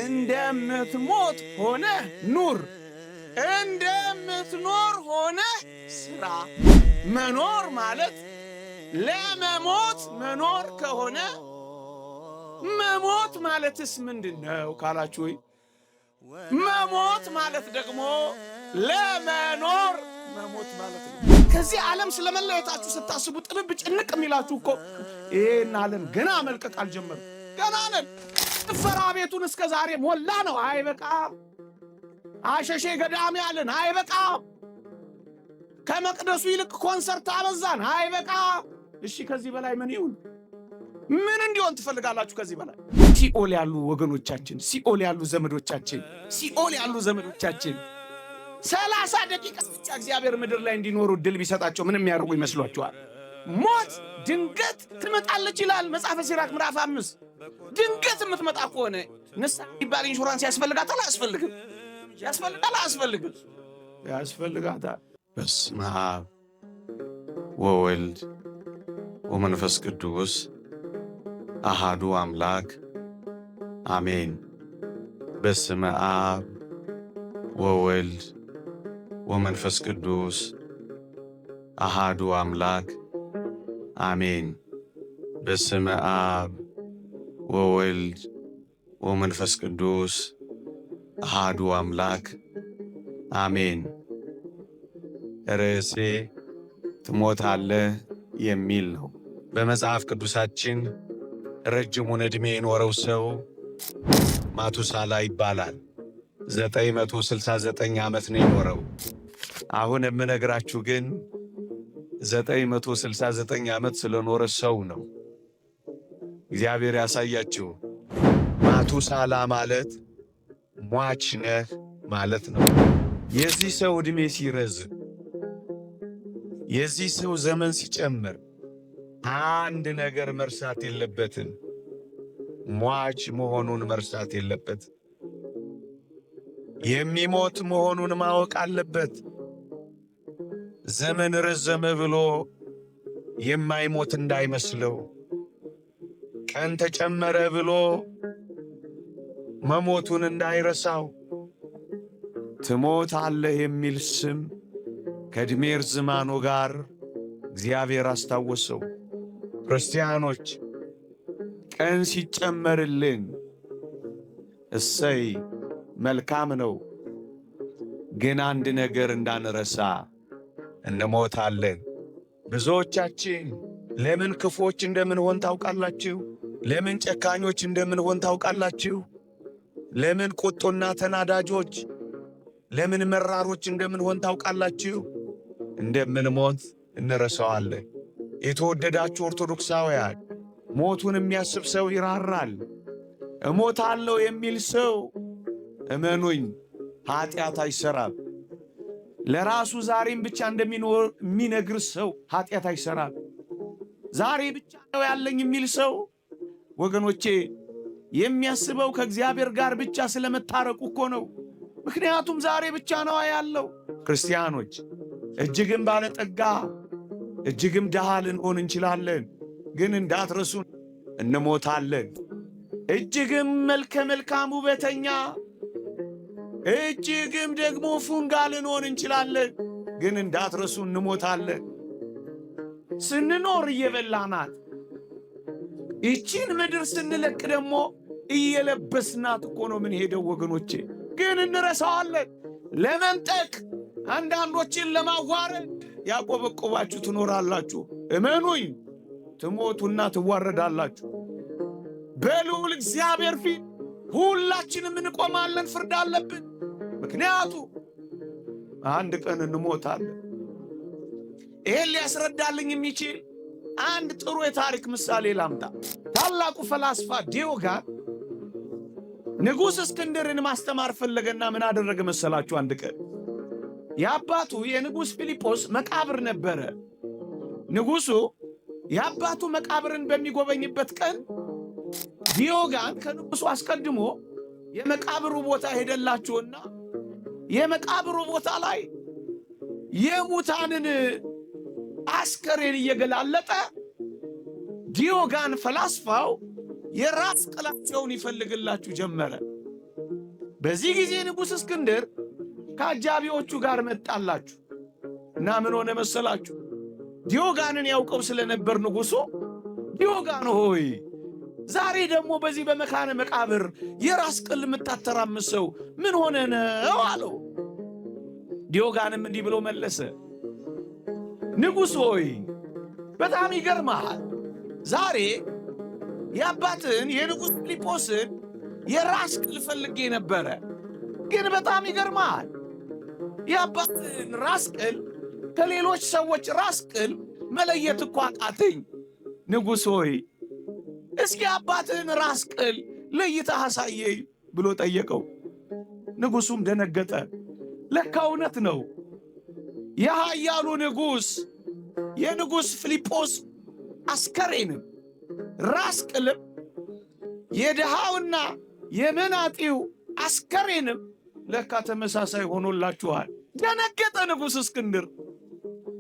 እንደምትሞት ሆነ ኑር፣ እንደምትኖር ሆነ ስራ። መኖር ማለት ለመሞት መኖር ከሆነ መሞት ማለትስ ምንድነው ካላችሁ፣ መሞት ማለት ደግሞ ለመኖር መሞት ማለት ነው። ከዚህ ዓለም ስለመለየታችሁ ስታስቡ ጥብብ ጭንቅ የሚላችሁ እኮ ይሄን ዓለም ገና መልቀቅ አልጀመርም። ገና ነን። ጭፈራ ቤቱን እስከ ዛሬ ሞላ ነው፣ አይበቃም። አሸሼ ገዳሚ ያለን አይበቃም። ከመቅደሱ ይልቅ ኮንሰርት አበዛን፣ አይበቃም። እሺ ከዚህ በላይ ምን ይሁን? ምን እንዲሆን ትፈልጋላችሁ? ከዚህ በላይ ሲኦል ያሉ ወገኖቻችን፣ ሲኦል ያሉ ዘመዶቻችን፣ ሲኦል ያሉ ዘመዶቻችን 30 ደቂቃ ብቻ እግዚአብሔር ምድር ላይ እንዲኖሩ ድል ቢሰጣቸው ምን የሚያደርጉ ይመስሏችኋል? ሞት ድንገት ትመጣለች ይላል መጽሐፈ ሲራክ ምዕራፍ 5። ድንገት የምትመጣ ከሆነ ንስሐ የሚባል ኢንሹራንስ ያስፈልጋታል? አያስፈልግም? ያስፈልጋል? አያስፈልግም? ያስፈልጋታል። በስመ አብ ወወልድ ወመንፈስ ቅዱስ አሃዱ አምላክ አሜን። በስመ አብ ወወልድ ወመንፈስ ቅዱስ አሃዱ አምላክ አሜን። በስመ አብ ወወልድ ወመንፈስ ቅዱስ አሃዱ አምላክ አሜን። ርዕሴ ትሞታለህ የሚል ነው። በመጽሐፍ ቅዱሳችን ረጅሙን ዕድሜ የኖረው ሰው ማቱሳላ ይባላል። 969 ዓመት ነው የኖረው። አሁን የምነግራችሁ ግን 969 ዓመት ስለኖረ ሰው ነው። እግዚአብሔር ያሳያችሁ። ማቱሳላ ማለት ሟች ነህ ማለት ነው። የዚህ ሰው ዕድሜ ሲረዝም፣ የዚህ ሰው ዘመን ሲጨምር አንድ ነገር መርሳት የለበትም። ሟች መሆኑን መርሳት የለበትም። የሚሞት መሆኑን ማወቅ አለበት። ዘመን ረዘመ ብሎ የማይሞት እንዳይመስለው፣ ቀን ተጨመረ ብሎ መሞቱን እንዳይረሳው። ትሞታለህ የሚል ስም ከዕድሜ ርዝማኑ ጋር እግዚአብሔር አስታወሰው። ክርስቲያኖች ቀን ሲጨመርልን እሰይ መልካም ነው፣ ግን አንድ ነገር እንዳንረሳ እንሞታለን። ብዙዎቻችን ለምን ክፎች እንደምንሆን ታውቃላችሁ? ለምን ጨካኞች እንደምንሆን ታውቃላችሁ? ለምን ቁጡና ተናዳጆች፣ ለምን መራሮች እንደምንሆን ታውቃላችሁ? እንደምንሞት እንረሳዋለን። የተወደዳችሁ ኦርቶዶክሳውያን፣ ሞቱን የሚያስብ ሰው ይራራል። እሞታለሁ የሚል ሰው እመኑኝ ኃጢአት አይሰራም። ለራሱ ዛሬም ብቻ እንደሚኖር የሚነግር ሰው ኃጢአት አይሰራም። ዛሬ ብቻ ነው ያለኝ የሚል ሰው ወገኖቼ የሚያስበው ከእግዚአብሔር ጋር ብቻ ስለመታረቁ እኮ ነው። ምክንያቱም ዛሬ ብቻ ነው ያለው። ክርስቲያኖች እጅግም ባለጠጋ እጅግም ድሃ ልንሆን እንችላለን፣ ግን እንዳትረሱ እንሞታለን። እጅግም መልከ መልካም ውበተኛ፣ እጅግም ደግሞ ፉንጋ ልንሆን እንችላለን፣ ግን እንዳትረሱ እንሞታለን። ስንኖር እየበላናት፣ ይቺን ምድር ስንለቅ ደግሞ እየለበስናት እኮ ነው ምን ሄደው ወገኖቼ፣ ግን እንረሳዋለን። ለመንጠቅ አንዳንዶችን ለማዋረድ ያቆበቆባችሁ ትኖራላችሁ። እመኑኝ ትሞቱና ትዋረዳላችሁ። በልዑል እግዚአብሔር ፊት ሁላችንም እንቆማለን፣ ፍርድ አለብን። ምክንያቱ አንድ ቀን እንሞታለን። ይሄን ሊያስረዳልኝ የሚችል አንድ ጥሩ የታሪክ ምሳሌ ላምጣ። ታላቁ ፈላስፋ ዲዮጋን ንጉሥ እስክንድርን ማስተማር ፈለገና ምን አደረገ መሰላችሁ? አንድ ቀን የአባቱ የንጉሥ ፊልጶስ መቃብር ነበረ። ንጉሡ የአባቱ መቃብርን በሚጎበኝበት ቀን ዲዮጋን ከንጉሡ አስቀድሞ የመቃብሩ ቦታ ሄደላችሁና የመቃብሩ ቦታ ላይ የሙታንን አስከሬን እየገላለጠ ዲዮጋን ፈላስፋው የራስ ቅላቸውን ይፈልግላችሁ ጀመረ። በዚህ ጊዜ ንጉሥ እስክንድር ከአጃቢዎቹ ጋር መጣላችሁ እና ምን ሆነ መሰላችሁ? ዲዮጋንን ያውቀው ስለነበር ንጉሡ ዲዮጋን ሆይ ዛሬ ደግሞ በዚህ በመካነ መቃብር የራስ ቅል የምታተራምሰው ምን ሆነ ነው አለው። ዲዮጋንም እንዲህ ብሎ መለሰ፣ ንጉሥ ሆይ በጣም ይገርማል። ዛሬ የአባትን የንጉሥ ፊልጶስን የራስ ቅል ፈልጌ ነበረ። ግን በጣም ይገርማል፣ የአባትን ራስ ቅል ከሌሎች ሰዎች ራስ ቅል መለየት እኮ አቃተኝ። ንጉሥ ሆይ እስኪ አባትን ራስ ቅል ለይተህ አሳየኝ ብሎ ጠየቀው። ንጉሡም ደነገጠ። ለካ እውነት ነው። የኃያሉ ንጉሥ የንጉሥ ፊልጶስ አስከሬንም ራስ ቅልም የድሃውና የመናጢው አስከሬንም ለካ ተመሳሳይ ሆኖላችኋል። ደነገጠ ንጉሥ እስክንድር።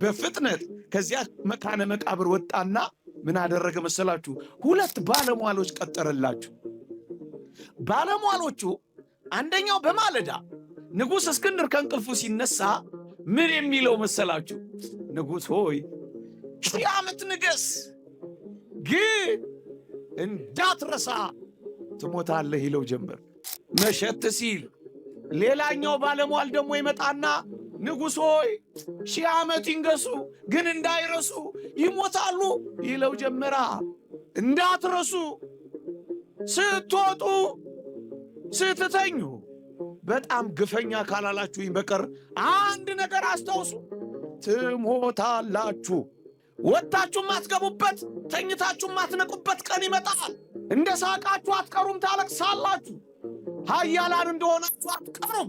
በፍጥነት ከዚያ መካነ መቃብር ወጣና ምን አደረገ መሰላችሁ? 2 ባለሟሎች ቀጠረላችሁ። ባለሟሎቹ አንደኛው በማለዳ ንጉሥ እስክንድር ከእንቅልፉ ሲነሳ ምን የሚለው መሰላችሁ? ንጉሥ ሆይ 1000 ዓመት ንገስ፣ ግን እንዳትረሳ ትሞታለህ ይለው ጀመር። መሸት ሲል ሌላኛው ባለሟል ደግሞ ይመጣና ንጉሥ ሆይ 1000 ዓመት ይንገሱ፣ ግን እንዳይረሱ ይሞታሉ ይለው ጀመራ። እንዳትረሱ፣ ስትወጡ ስትተኙ በጣም ግፈኛ ካላላችሁኝ በቀር አንድ ነገር አስታውሱ፣ ትሞታላችሁ። ወጥታችሁ ማትገቡበት ተኝታችሁ ማትነቁበት ቀን ይመጣል። እንደ ሳቃችሁ አትቀሩም፣ ታለቅሳላችሁ። ኃያላን እንደሆናችሁ አትቀሩም፣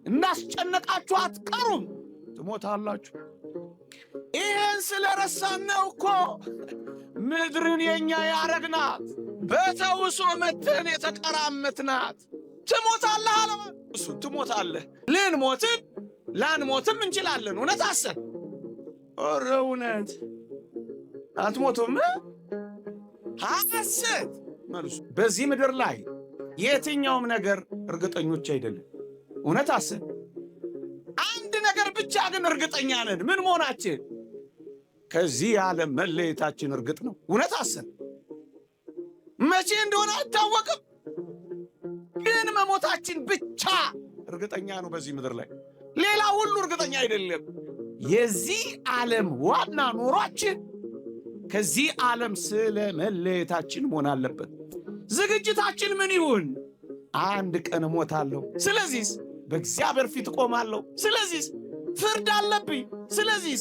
እንዳስጨነቃችሁ አትቀሩም፣ ትሞታላችሁ። ይህን ስለረሳን ነው እኮ ምድርን የኛ ያረግናት፣ በተውሶ መተን የተቀራመትናት። ትሞታለህ አለ እሱ። ትሞታለህ። ልንሞትም ላንሞትም እንችላለን። እውነት አሰብ ኦረ እውነት አትሞቱም። ሐሰት መልሱ። በዚህ ምድር ላይ የትኛውም ነገር እርግጠኞች አይደለም። እውነት አሰብ አንድ ነገር ብቻ ግን እርግጠኛ ነን። ምን መሆናችን? ከዚህ ዓለም መለየታችን እርግጥ ነው። እውነት አሰብ መቼ እንደሆነ አይታወቅም፣ ግን መሞታችን ብቻ እርግጠኛ ነው። በዚህ ምድር ላይ ሌላ ሁሉ እርግጠኛ አይደለም። የዚህ ዓለም ዋና ኑሯችን ከዚህ ዓለም ስለ መለየታችን መሆን አለበት። ዝግጅታችን ምን ይሁን? አንድ ቀን እሞታለሁ፣ ስለዚህ በእግዚአብሔር ፊት እቆማለሁ፣ ስለዚህ ፍርድ አለብኝ፣ ስለዚህ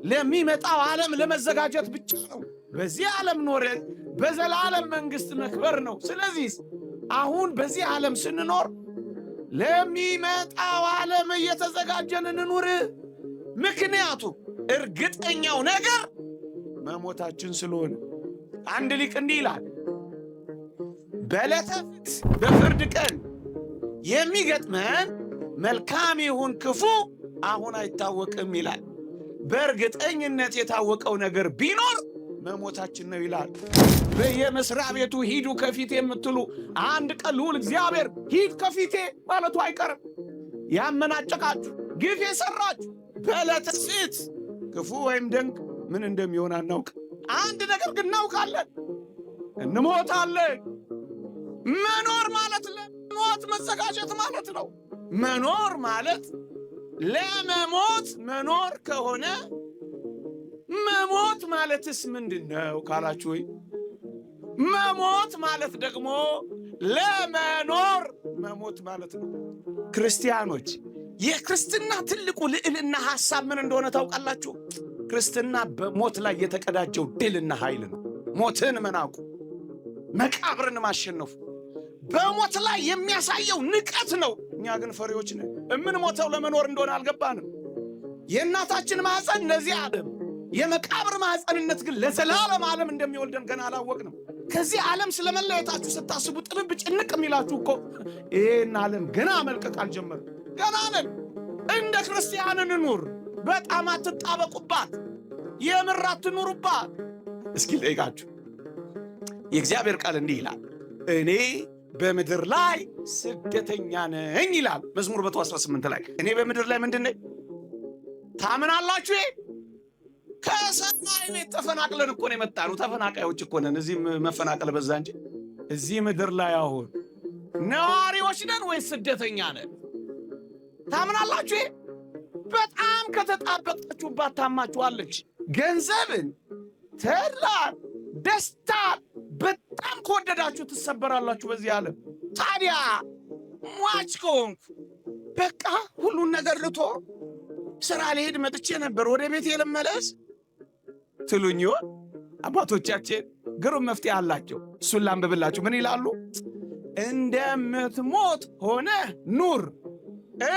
ለሚመጣው ዓለም ለመዘጋጀት ብቻ ነው። በዚህ ዓለም ኖረን በዘላለም መንግሥት መክበር ነው። ስለዚህ አሁን በዚህ ዓለም ስንኖር ለሚመጣው ዓለም እየተዘጋጀን እንኑር። ምክንያቱም እርግጠኛው ነገር መሞታችን ስለሆነ። አንድ ሊቅ እንዲህ ይላል፣ በዕለተ ፍት በፍርድ ቀን የሚገጥመን መልካም ይሁን ክፉ አሁን አይታወቅም ይላል። በእርግጠኝነት የታወቀው ነገር ቢኖር መሞታችን ነው ይላል። በየመስሪያ ቤቱ ሂዱ ከፊቴ የምትሉ አንድ ቀን ልዑል እግዚአብሔር ሂድ ከፊቴ ማለቱ አይቀርም። ያመናጨቃችሁ ግፍ የሰራችሁ በዕለተ ፍት ክፉ ወይም ደግ ምን እንደሚሆን አናውቅ። አንድ ነገር ግን እናውቃለን፣ እንሞታለን። መኖር ማለት ለሞት መዘጋጀት ማለት ነው። መኖር ማለት ለመሞት መኖር ከሆነ መሞት ማለትስ ምንድን ነው ካላችሁ፣ ወይ መሞት ማለት ደግሞ ለመኖር መሞት ማለት ነው። ክርስቲያኖች የክርስትና ትልቁ ልዕልና ሐሳብ ምን እንደሆነ ታውቃላችሁ? ክርስትና በሞት ላይ የተቀዳጀው ድልና ኃይል ነው። ሞትን መናቁ፣ መቃብርን ማሸነፉ በሞት ላይ የሚያሳየው ንቀት ነው። እኛ ግን ፈሪዎች ነን። የምንሞተው ለመኖር እንደሆነ አልገባንም። የእናታችን ማኅፀን ለዚህ ዓለም፣ የመቃብር ማኅፀንነት ግን ለዘላለም ዓለም እንደሚወልደን ገና አላወቅንም። ከዚህ ዓለም ስለመለየታችሁ ስታስቡ ጥብብ ጭንቅ የሚላችሁ እኮ ይህን ዓለም ገና መልቀቅ አልጀመርም። ገና ነን። እንደ ክርስቲያን እንኑር። በጣም አትጣበቁባት፣ የምር አትኑሩባት። እስኪ ልጠይቃችሁ፣ የእግዚአብሔር ቃል እንዲህ ይላል፣ እኔ በምድር ላይ ስደተኛ ነኝ ይላል መዝሙር 118 ላይ። እኔ በምድር ላይ ምንድን ነኝ? ታምናላችሁ? ከሰማይ ቤት ተፈናቅለን እኮ ነው የመጣነው። ተፈናቃዮች እኮ ነን። እዚህ መፈናቀል በዛ እንጂ እዚህ ምድር ላይ አሁን ነዋሪዎች ነን ወይስ ስደተኛ ነን? ታምናላችሁ? በጣም ከተጣበቃችሁባት ታማችኋለች። ገንዘብን፣ ተድላን፣ ደስታን በጣም ከወደዳችሁ ትሰበራላችሁ በዚህ ዓለም። ታዲያ ሟች ከሆንኩ በቃ ሁሉን ነገር ልቶ ስራ ልሄድ መጥቼ ነበር ወደ ቤቴ ልመለስ ትሉኝ ይሆን? አባቶቻችን ግሩም መፍትሄ አላቸው። እሱን ላንብብላችሁ። ምን ይላሉ? እንደምትሞት ሆነ ኑር፣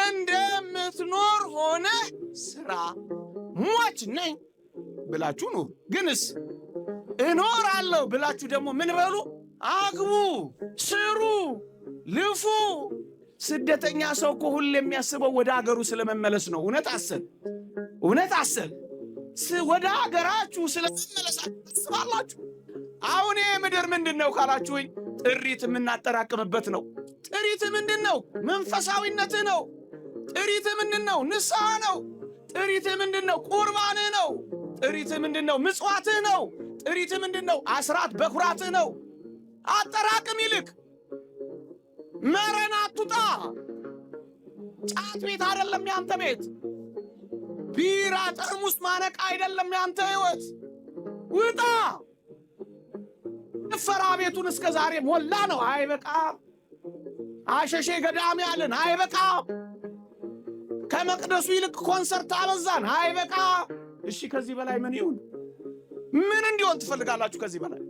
እንደምትኖር ሆነ ስራ። ሟች ነኝ ብላችሁ ኑር። ግንስ እኖራለሁ ብላችሁ ደግሞ ምን በሉ? አግቡ፣ ስሩ፣ ልፉ። ስደተኛ ሰው እኮ ሁሌ የሚያስበው ወደ አገሩ ስለመመለስ ነው። እውነት አሰብ፣ እውነት አሰብ። ወደ አገራችሁ ስለመመለስ ታስባላችሁ። አሁን ይህ ምድር ምንድን ነው ካላችሁኝ፣ ጥሪት የምናጠራቅምበት ነው። ጥሪት ምንድን ነው? መንፈሳዊነትህ ነው። ጥሪት ምንድን ነው? ንስሐ ነው። ጥሪት ምንድን ነው? ቁርባንህ ነው። ጥሪት ምንድን ነው? ምጽዋትህ ነው። ጥሪት ምንድን ነው? አስራት በኩራትህ ነው። አጠራቅም ይልቅ መረን አትውጣ። ጫት ቤት አይደለም ያንተ ቤት። ቢራ ጠርሙስ ማነቅ አይደለም ያንተ ሕይወት። ውጣ። ጭፈራ ቤቱን እስከ ዛሬ ሞላ ነው። አይበቃም። አሸሼ ገዳም ያለን አይበቃም። ከመቅደሱ ይልቅ ኮንሰርት አበዛን አይበቃም። እሺ ከዚህ በላይ ምን ይሁን? ምን እንዲሆን ትፈልጋላችሁ? ከዚህ በላይ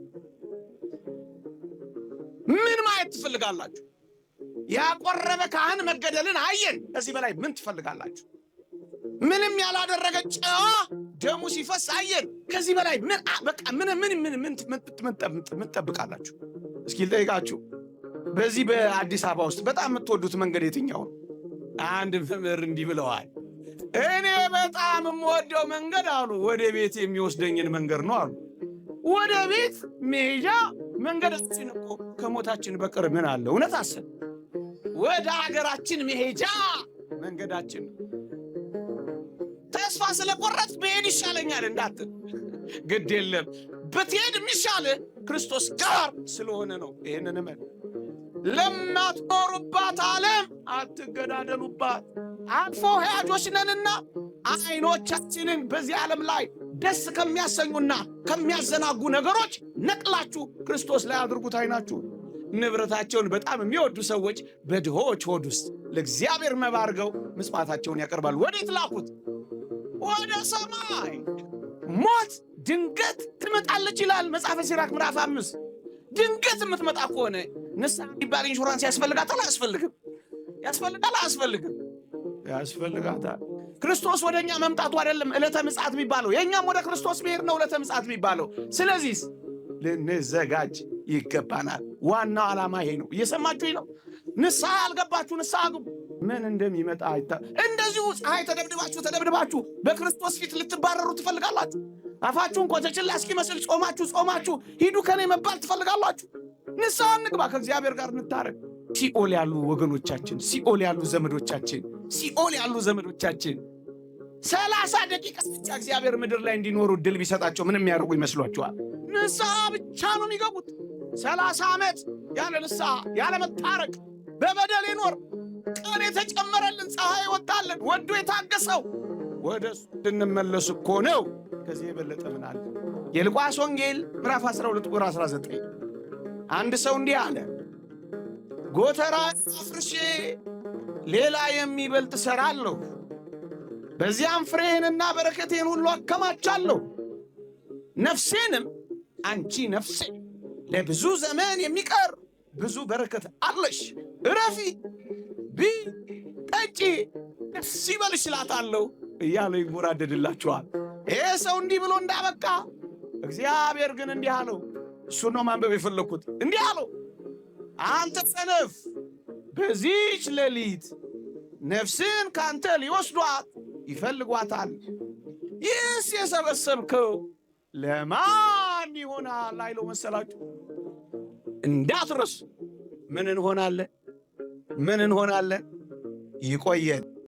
ምን ማየት ትፈልጋላችሁ? ያቆረበ ካህን መገደልን አየን። ከዚህ በላይ ምን ትፈልጋላችሁ? ምንም ያላደረገ ጨዋ ደሙ ሲፈስ አየን። ከዚህ በላይ ምን በቃ ምን ጠብቃላችሁ? እስኪ ልጠይቃችሁ። በዚህ በአዲስ አበባ ውስጥ በጣም የምትወዱት መንገድ የትኛው ነው? አንድ መምህር እንዲህ ብለዋል። እኔ በጣም የምወደው መንገድ አሉ ወደ ቤት የሚወስደኝን መንገድ ነው አሉ። ወደ ቤት መሄጃ መንገዳችን እኮ ከሞታችን በቀር ምን አለ? እውነት አሰብ። ወደ ሀገራችን መሄጃ መንገዳችን ተስፋ ስለቆረጥ ብሄድ ይሻለኛል እንዳትል፣ ግድ የለም ብትሄድ የሚሻልህ ክርስቶስ ጋር ስለሆነ ነው። ይህንን እመን። ለማትኖሩባት ዓለም አትገዳደሉባት። አልፎ ሕያጆች ነንና አይኖቻችንን በዚህ ዓለም ላይ ደስ ከሚያሰኙና ከሚያዘናጉ ነገሮች ነቅላችሁ ክርስቶስ ላይ አድርጉት አይናችሁ። ንብረታቸውን በጣም የሚወዱ ሰዎች በድሆች ሆድ ውስጥ ለእግዚአብሔር መባ አድርገው ምጽዋታቸውን ያቀርባሉ። ወዴት ላኩት? ወደ ሰማይ። ሞት ድንገት ትመጣለች ይላል መጽሐፈ ሲራክ ምዕራፍ 5። ድንገት የምትመጣ ከሆነ ንስሐ የሚባል ኢንሹራንስ ያስፈልጋታል? አያስፈልግም? ያስፈልጋል? አያስፈልግም? ያስፈልጋታል። ክርስቶስ ወደ እኛ መምጣቱ አይደለም ዕለተ ምጽአት የሚባለው፣ የእኛም ወደ ክርስቶስ ብሔር ነው ዕለተ ምጽአት የሚባለው። ስለዚህ ልንዘጋጅ ይገባናል። ዋናው ዓላማ ይሄ ነው። እየሰማችሁ ነው? ንስሐ ያልገባችሁ ንስሐ ግቡ። ምን እንደሚመጣ እንደዚሁ ፀሐይ ተደብድባችሁ በክርስቶስ ፊት ልትባረሩ ትፈልጋላችሁ? አፋችሁን ኮተችላ እስኪመስል ጾማችሁ ሂዱ ከኔ መባል ትፈልጋላችሁ? ንስሐ እንግባ፣ ከእግዚአብሔር ጋር እንታረቅ። ሲኦል ያሉ ወገኖቻችን፣ ሲኦል ያሉ ዘመዶቻችን፣ ሲኦል ያሉ ዘመዶቻችን 30 ደቂቃ ብቻ እግዚአብሔር ምድር ላይ እንዲኖሩ ድል ቢሰጣቸው ምን የሚያደርጉ ይመስሏችኋል? ንስሐ ብቻ ነው የሚገቡት። 30 ዓመት ያለ ንስሐ ያለ መታረቅ በበደል ይኖር ቀን የተጨመረልን ፀሐይ ይወጣልን ወዶ የታገሰው ወደ እሱ እንድንመለስ እኮ ነው። ከዚህ የበለጠ ምን አለ? የሉቃስ ወንጌል ምዕራፍ 12 ቁጥር 19 አንድ ሰው እንዲህ አለ፣ ጎተራ አፍርሼ ሌላ የሚበልጥ እሠራለሁ፣ በዚያም ፍሬህንና በረከቴን ሁሉ አከማቻለሁ። ነፍሴንም አንቺ ነፍሴ ለብዙ ዘመን የሚቀር ብዙ በረከት አለሽ፣ እረፊ፣ ቢ ጠጪ፣ ደስ ይበልሽ እላታለሁ እያለ ይንጎራደድላችኋል። ይሄ ሰው እንዲህ ብሎ እንዳበቃ እግዚአብሔር ግን እንዲህ አለው። እሱን ነው ማንበብ የፈለግኩት። እንዲህ አለው፣ አንተ ሰነፍ፣ በዚህች ሌሊት ነፍስን ካንተ ሊወስዷት ይፈልጓታል። ይህስ የሰበሰብከው ለማን ይሆናል አይለው መሰላችሁ? እንዳትረሱ ምን እንሆናለን? ምን እንሆናለን? ይቆየን።